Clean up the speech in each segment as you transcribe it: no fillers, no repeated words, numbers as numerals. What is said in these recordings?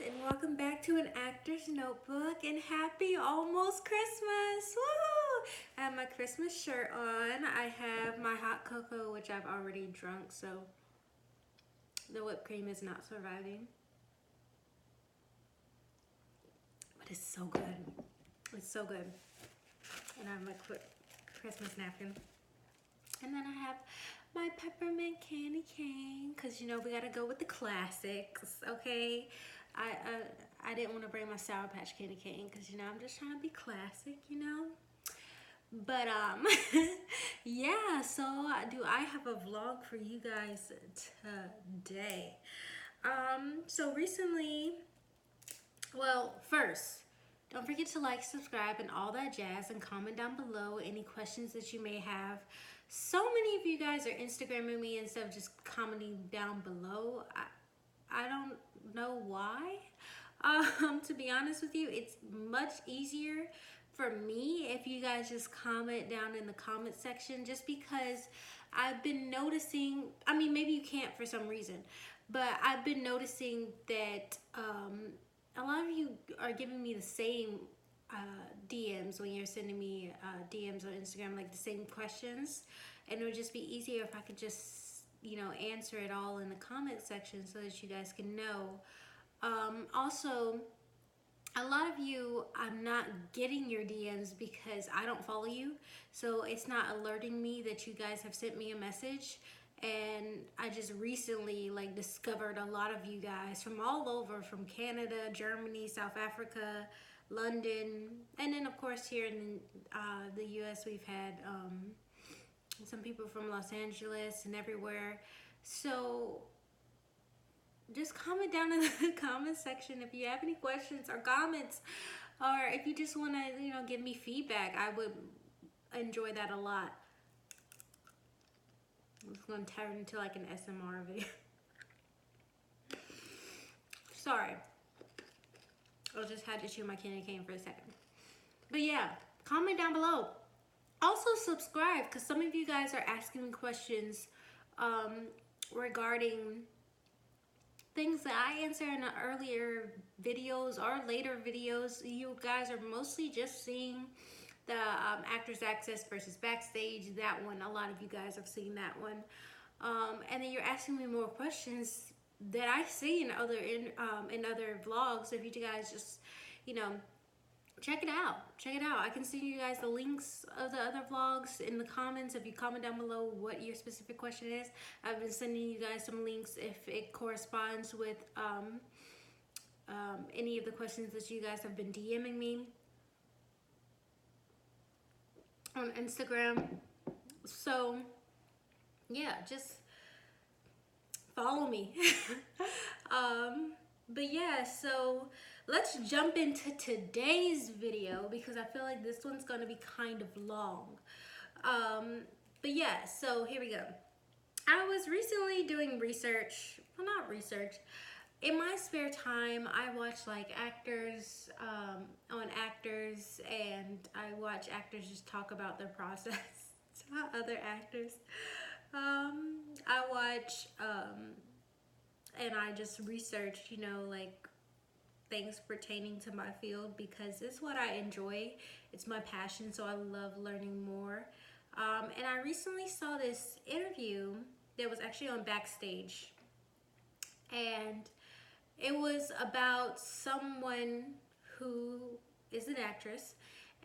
and welcome back to an Actor's Notebook, and happy almost Christmas! Woo! I have my Christmas shirt on. I have my hot cocoa, which I've already drunk, so the whipped cream is not surviving. But it's so good. It's so good. And I have my Christmas napkin. And then I have my peppermint candy cane, because you know we gotta go with the classics, okay? I didn't want to bring my Sour Patch Candy cane because you know I'm just trying to be classic, you know. But yeah. So I have a vlog for you guys today. So recently, well, first, don't forget to like, subscribe, and all that jazz, and comment down below any questions that you may have. So many of you guys are Instagramming me instead of just commenting down below. I don't know why. To be honest with you, it's much easier for me if you guys just comment down in the comment section, just because I've been noticing, I mean, maybe you can't for some reason, but I've been noticing that a lot of you are giving me the same DMs when you're sending me DMs on Instagram, like the same questions, and it would just be easier if I could just, you know, answer it all in the comment section so that you guys can know. Also, a lot of you, I'm not getting your DMs because I don't follow you, so it's not alerting me that you guys have sent me a message. And I just recently like discovered a lot of you guys from all over, from Canada, Germany, South Africa, London, and then of course here in the US we've had some people from Los Angeles and everywhere. So just comment down in the comment section if you have any questions or comments, or if you just want to, you know, give me feedback. I would enjoy that a lot. It's going to turn into like an SMR video. Sorry. I just had to chew my candy cane for a second. But yeah, comment down below. Also subscribe, because some of you guys are asking me questions regarding things that I answer in the earlier videos or later videos. You guys are mostly just seeing the Actors Access versus Backstage, that one. A lot of you guys have seen that one. And then you're asking me more questions that I see in other vlogs. So if you guys just, you know, check it out. I can send you guys the links of the other vlogs in the comments if you comment down below what your specific question is. I've been sending you guys some links if it corresponds with any of the questions that you guys have been DMing me on Instagram. So yeah, just follow me. But yeah, so let's jump into today's video, because I feel like this one's gonna be kind of long. But yeah, so here we go. I was recently doing research, well, not research. In my spare time, I watch like actors on Actors, and I watch actors just talk about their process to other actors. I watch and I just research, you know, like things pertaining to my field, because it's what I enjoy. It's my passion, so I love learning more. And I recently saw this interview that was actually on Backstage, and it was about someone who is an actress,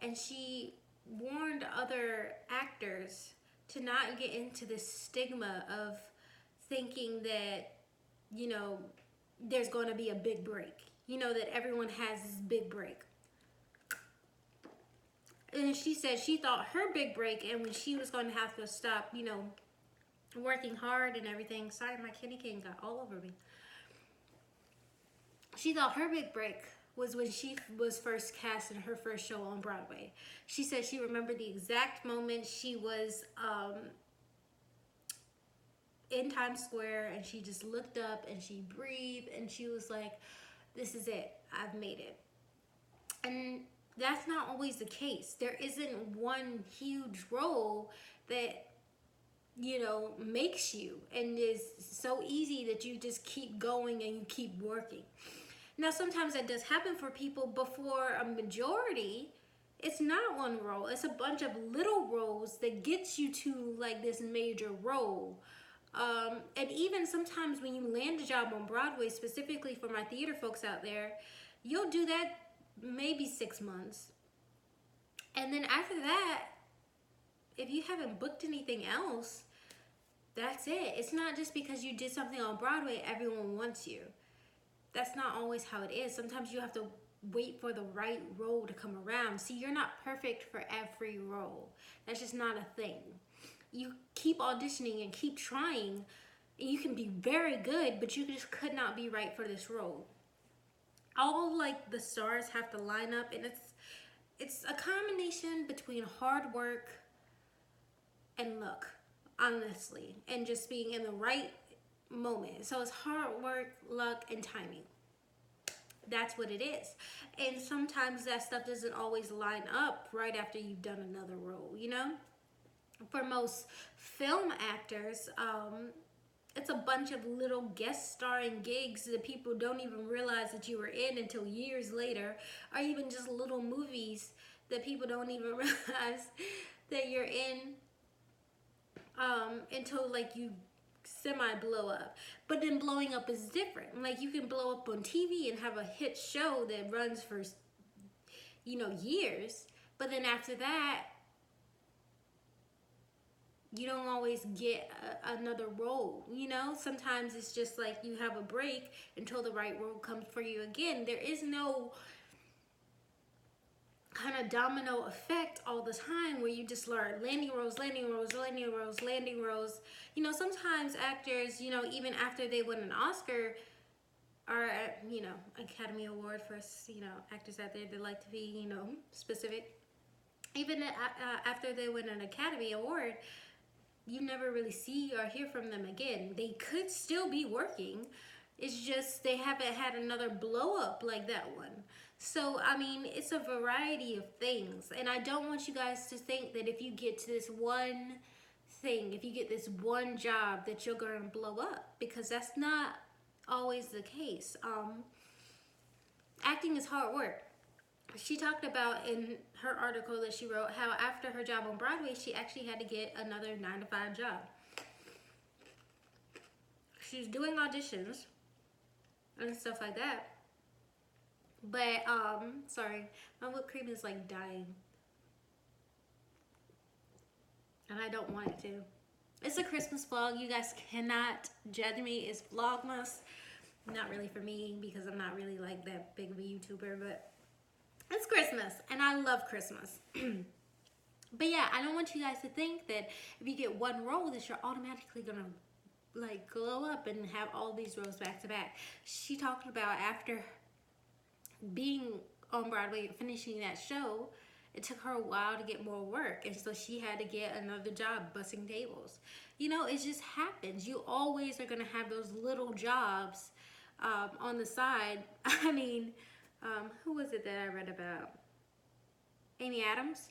and she warned other actors to not get into this stigma of thinking that, you know, there's going to be a big break. You know, that everyone has this big break. And she said she thought her big break, and when she was going to have to stop, you know, working hard and everything. Sorry, my candy cane got all over me. She thought her big break was when she was first cast in her first show on Broadway. She said she remembered the exact moment she was in Times Square, and she just looked up and she breathed, and she was like, this is it, I've made it. And that's not always the case. There isn't one huge role that, you know, makes you and is so easy that you just keep going and you keep working. Now, sometimes that does happen for people, but for a majority, it's not one role. It's a bunch of little roles that gets you to like this major role. And even sometimes when you land a job on Broadway, specifically for my theater folks out there, you'll do that maybe 6 months. And then after that, if you haven't booked anything else, that's it. It's not just because you did something on Broadway, everyone wants you. That's not always how it is. Sometimes you have to wait for the right role to come around. See, you're not perfect for every role. That's just not a thing. You keep auditioning and keep trying, and you can be very good, but you just could not be right for this role. All like the stars have to line up, and it's a combination between hard work and luck, honestly, and just being in the right moment. So it's hard work, luck, and timing. That's what it is. And sometimes that stuff doesn't always line up right after you've done another role, you know? For most film actors, it's a bunch of little guest starring gigs that people don't even realize that you were in until years later, or even just little movies that people don't even realize that you're in until like you semi blow up. But then blowing up is different. Like you can blow up on TV and have a hit show that runs for, you know, years, but then after that you don't always get another role, you know? Sometimes it's just like you have a break until the right role comes for you again. There is no kind of domino effect all the time where you just learn landing roles, landing roles, landing roles, landing roles. You know, sometimes actors, you know, even after they win an Oscar or, you know, Academy Award for, you know, actors out there that like to be, you know, specific. Even after they win an Academy Award, you never really see or hear from them again. They could still be working. It's just they haven't had another blow up like that one. So, I mean, it's a variety of things. And I don't want you guys to think that if you get to this one thing, if you get this one job, that you're going to blow up. Because that's not always the case. Acting is hard work. She talked about in her article that she wrote how after her job on Broadway, she actually had to get another 9-to-5 job. She's doing auditions and stuff like that. But, sorry, my whipped cream is like dying. And I don't want it to. It's a Christmas vlog. You guys cannot judge me. It's Vlogmas. Not really for me because I'm not really like that big of a YouTuber, but it's Christmas, and I love Christmas. But yeah, I don't want you guys to think that if you get one role that you're automatically gonna like glow up and have all these roles back to back. She talked about after being on Broadway and finishing that show, it took her a while to get more work, and so she had to get another job bussing tables. You know, it just happens. You always are gonna have those little jobs on the side. I mean, who was it that I read about? Amy Adams,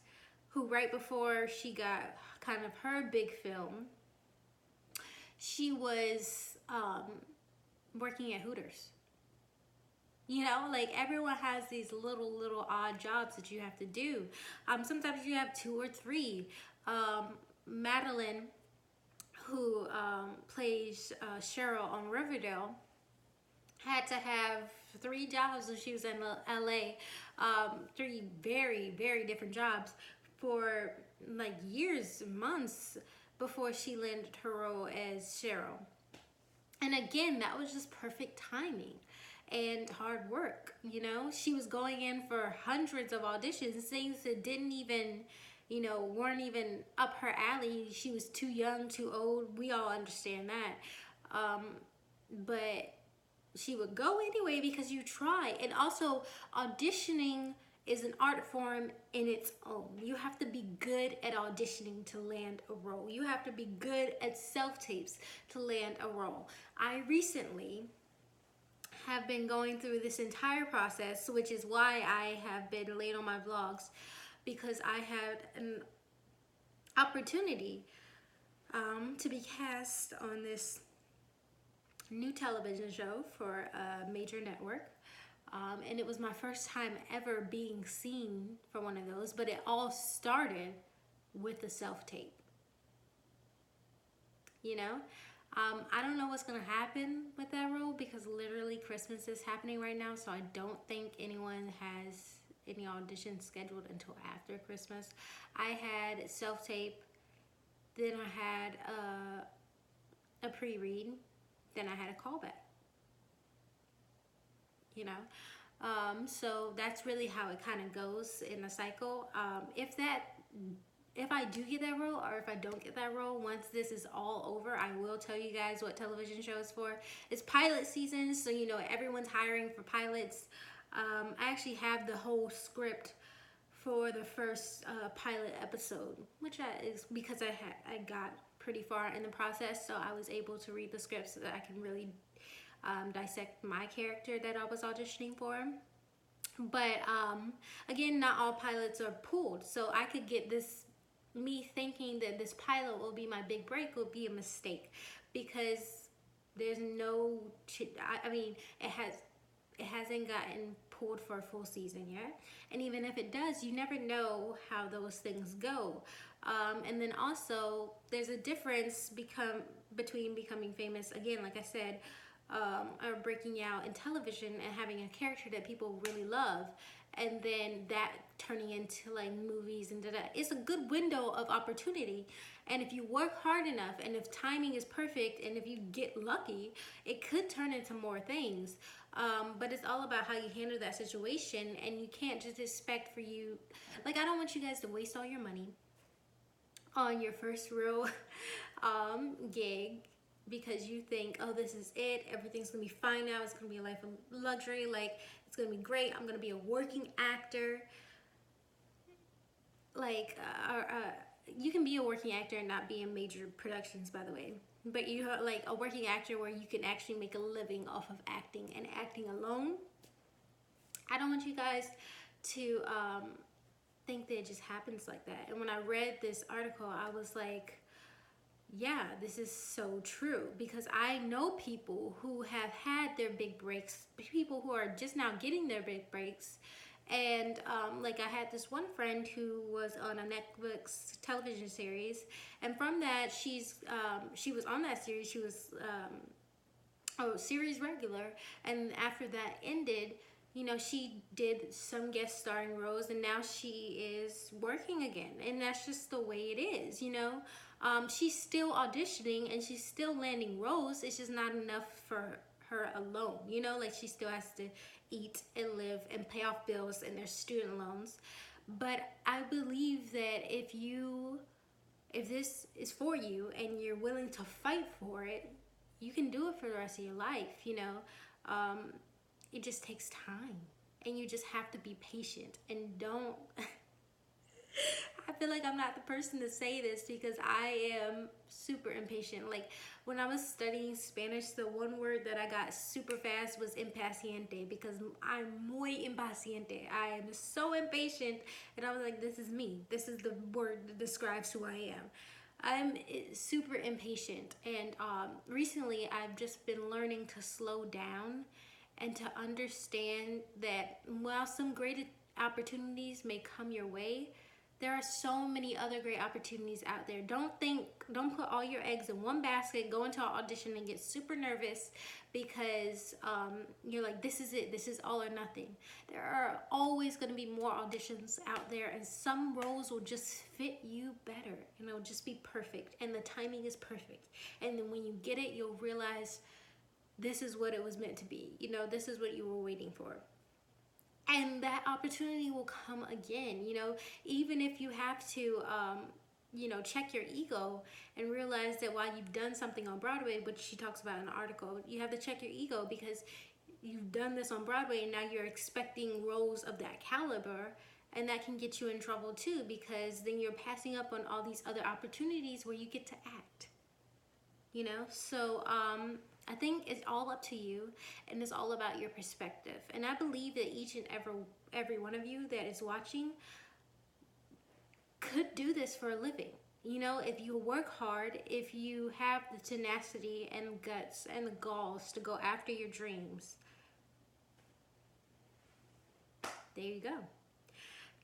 who right before she got kind of her big film, she was working at Hooters. You know, like everyone has these little odd jobs that you have to do. Sometimes you have 2 or 3. Madeline, who plays Cheryl on Riverdale, had to have 3 jobs when she was in LA. 3 very, very different jobs for like years, months before she landed her role as Cheryl. And again, that was just perfect timing and hard work. You know, she was going in for hundreds of auditions, things that didn't even, you know, weren't even up her alley. She was too young, too old. We all understand that. But she would go anyway because you try. And also, auditioning is an art form in its own. You have to be good at auditioning to land a role. You have to be good at self-tapes to land a role. I recently have been going through this entire process, which is why I have been late on my vlogs, because I had an opportunity to be cast on this new television show for a major network. And it was my first time ever being seen for one of those, but it all started with the self-tape, you know? I don't know what's gonna happen with that role because literally Christmas is happening right now, so I don't think anyone has any auditions scheduled until after Christmas. I had self-tape, then I had a pre-read, then I had a callback, you know? So that's really how it kind of goes in a cycle. If I do get that role or if I don't get that role, once this is all over, I will tell you guys what television show is for. It's pilot season, so you know everyone's hiring for pilots. I actually have the whole script for the first pilot episode, which is because I got pretty far in the process, so I was able to read the script so that I can really dissect my character that I was auditioning for. But again, not all pilots are pulled, so I could get this. Me thinking that this pilot will be my big break will be a mistake because there's no. I mean, it hasn't gotten pulled for a full season yet, and even if it does, you never know how those things go. And then also, there's a difference between becoming famous. Again, like I said, or breaking out in television and having a character that people really love, and then that turning into like movies and da-da. It's a good window of opportunity, and if you work hard enough and if timing is perfect and if you get lucky, it could turn into more things. But it's all about how you handle that situation, and you can't just expect for you, like, I don't want you guys to waste all your money on your first real gig because you think, oh, this is it, everything's gonna be fine now, it's gonna be a life of luxury, like it's gonna be great, I'm gonna be a working actor. Like you can be a working actor and not be in major productions, by the way, but you are like a working actor where you can actually make a living off of acting and acting alone. I don't want you guys to think that it just happens like that. And when I read this article, I was like, yeah, this is so true, because I know people who have had their big breaks, people who are just now getting their big breaks. And like I had this one friend who was on a Netflix television series, and from that she was on that series. She was a series regular, and after that ended, you know, she did some guest starring roles, and now she is working again, and that's just the way it is, you know. She's still auditioning and she's still landing roles. It's just not enough for her alone, you know, like she still has to eat and live and pay off bills and their student loans. But I believe that if this is for you and you're willing to fight for it, you can do it for the rest of your life, you know. It just takes time, and you just have to be patient and don't I feel like I'm not the person to say this because I am super impatient. Like when I was studying Spanish, the one word that I got super fast was impaciente, because I'm muy impaciente. I am so impatient, and I was like, this is me. This is the word that describes who I am. I'm super impatient, and recently I've just been learning to slow down and to understand that while some great opportunities may come your way, there are so many other great opportunities out there. Don't put all your eggs in one basket, go into an audition and get super nervous because you're like, this is it, this is all or nothing. There are always gonna be more auditions out there, and some roles will just fit you better, and it'll just be perfect, and the timing is perfect. And then when you get it, you'll realize this is what it was meant to be. You know, this is what you were waiting for. And that opportunity will come again, you know, even if you have to, you know, check your ego and realize that while you've done something on Broadway, which she talks about in the article, you have to check your ego because you've done this on Broadway and now you're expecting roles of that caliber, and that can get you in trouble too, because then you're passing up on all these other opportunities where you get to act, you know. So I think it's all up to you, and it's all about your perspective. And I believe that each and every one of you that is watching could do this for a living. You know, if you work hard, if you have the tenacity and guts and the galls to go after your dreams, there you go.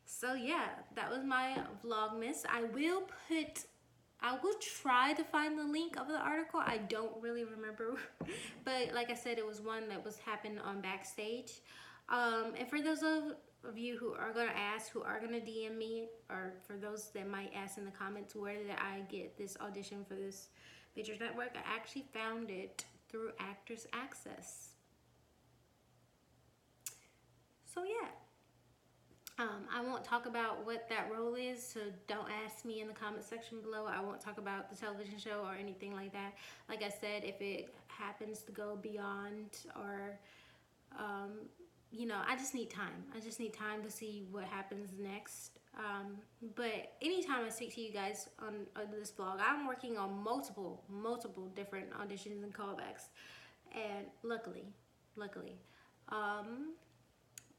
So yeah, that was my Vlogmas. I will try to find the link of the article. I don't really remember, but like I said, it was one that was happened on Backstage. And for those of you who are gonna ask, who are gonna DM me, or for those that might ask in the comments, where did I get this audition for this Features Network? I actually found it through Actors Access. So yeah. I won't talk about what that role is, so don't ask me in the comment section below. I won't talk about the television show or anything like that. Like I said, if it happens to go beyond, or you know, I just need time. I just need time to see what happens next. But anytime I speak to you guys on this vlog, I'm working on multiple different auditions and callbacks, and luckily,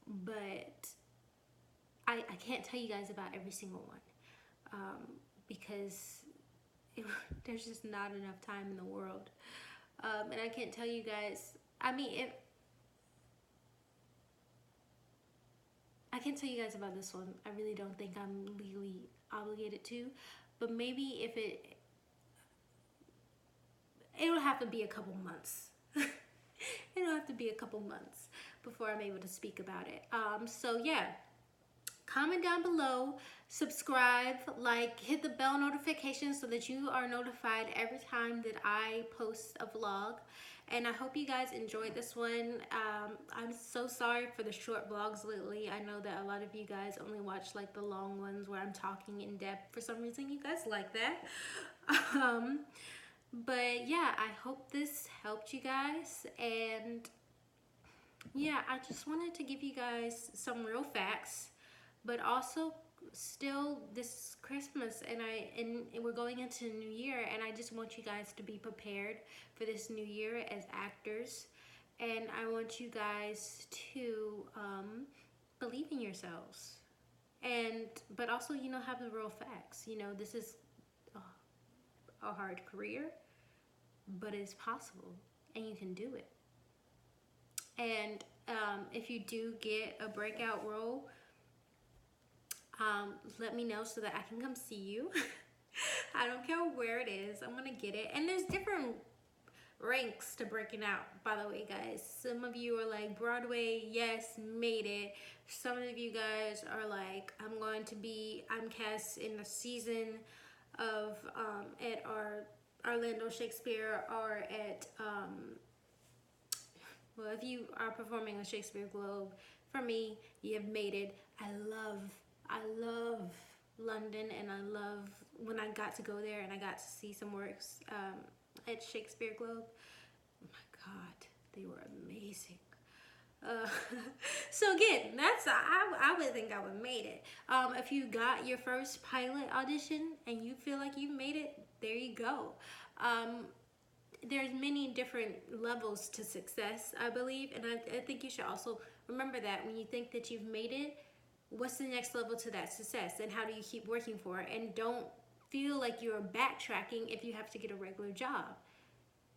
but I can't tell you guys about every single one, because there's just not enough time in the world. And I can't tell you guys, I mean, I can't tell you guys about this one. I really don't think I'm legally obligated to, but maybe if it'll have to be a couple months. It'll have to be a couple months before I'm able to speak about it. So yeah. Comment down below, subscribe, like, hit the bell notification so that you are notified every time that I post a vlog. And I hope you guys enjoyed this one. I'm so sorry for the short vlogs lately. I know that a lot of you guys only watch like the long ones where I'm talking in depth. For some reason, you guys like that. But yeah, I hope this helped you guys. And yeah, I just wanted to give you guys some real facts. But also, still, this is Christmas, and we're going into New Year, and I just want you guys to be prepared for this New Year as actors, and I want you guys to believe in yourselves, but also, you know, have the real facts. You know, this is a hard career, but it's possible, and you can do it. And if you do get a breakout role, let me know so that I can come see you. I don't care where it is, I'm gonna get it. And there's different ranks to breaking out, by the way, guys. Some of you are like, Broadway, yes, made it. Some of you guys are like, I'm cast in a season of at our Orlando Shakespeare, or at well, if you are performing a Shakespeare Globe, for me, you have made it. I love London, and I love when I got to go there and I got to see some works at Shakespeare Globe. Oh my God, they were amazing. So again, I would think I would have made it. If you got your first pilot audition and you feel like you made it, there you go. There's many different levels to success, I believe, and I think you should also remember that when you think that you've made it, what's the next level to that success, and how do you keep working for it? And don't feel like you're backtracking if you have to get a regular job.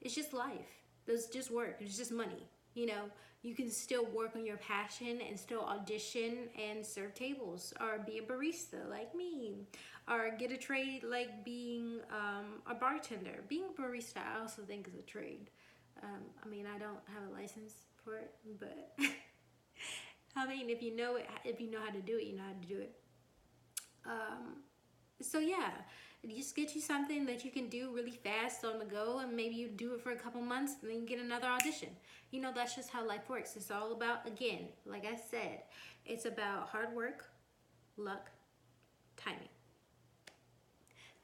It's just life. There's just work. It's just money. You know, you can still work on your passion and still audition and serve tables, or be a barista like me, or get a trade like being a bartender. Being a barista, I also think, is a trade. I mean, I don't have a license for it, but I mean, if you know it, if you know how to do it, you know how to do it. So yeah, just get you something that you can do really fast on the go, and maybe you do it for a couple months and then you get another audition. You know, that's just how life works. It's all about, again, like I said, it's about hard work, luck, timing.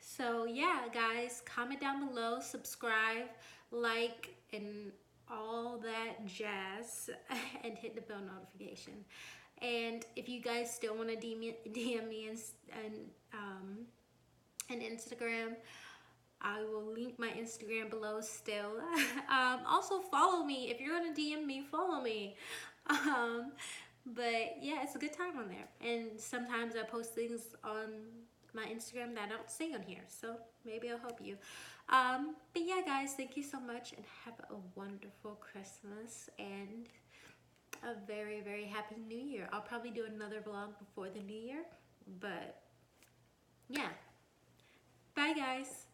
So yeah, guys, comment down below, subscribe, like, and all that jazz, and hit the bell notification. And if you guys still want to DM me and Instagram, I will link my Instagram below still. Also follow me. If you're gonna DM me, follow me. But yeah, it's a good time on there, and sometimes I post things on my Instagram that I don't say on here, so maybe I'll help you. But yeah, guys, thank you so much, and have a wonderful Christmas, and a very, very happy new year. I'll probably do another vlog before the new year, but yeah. Bye guys.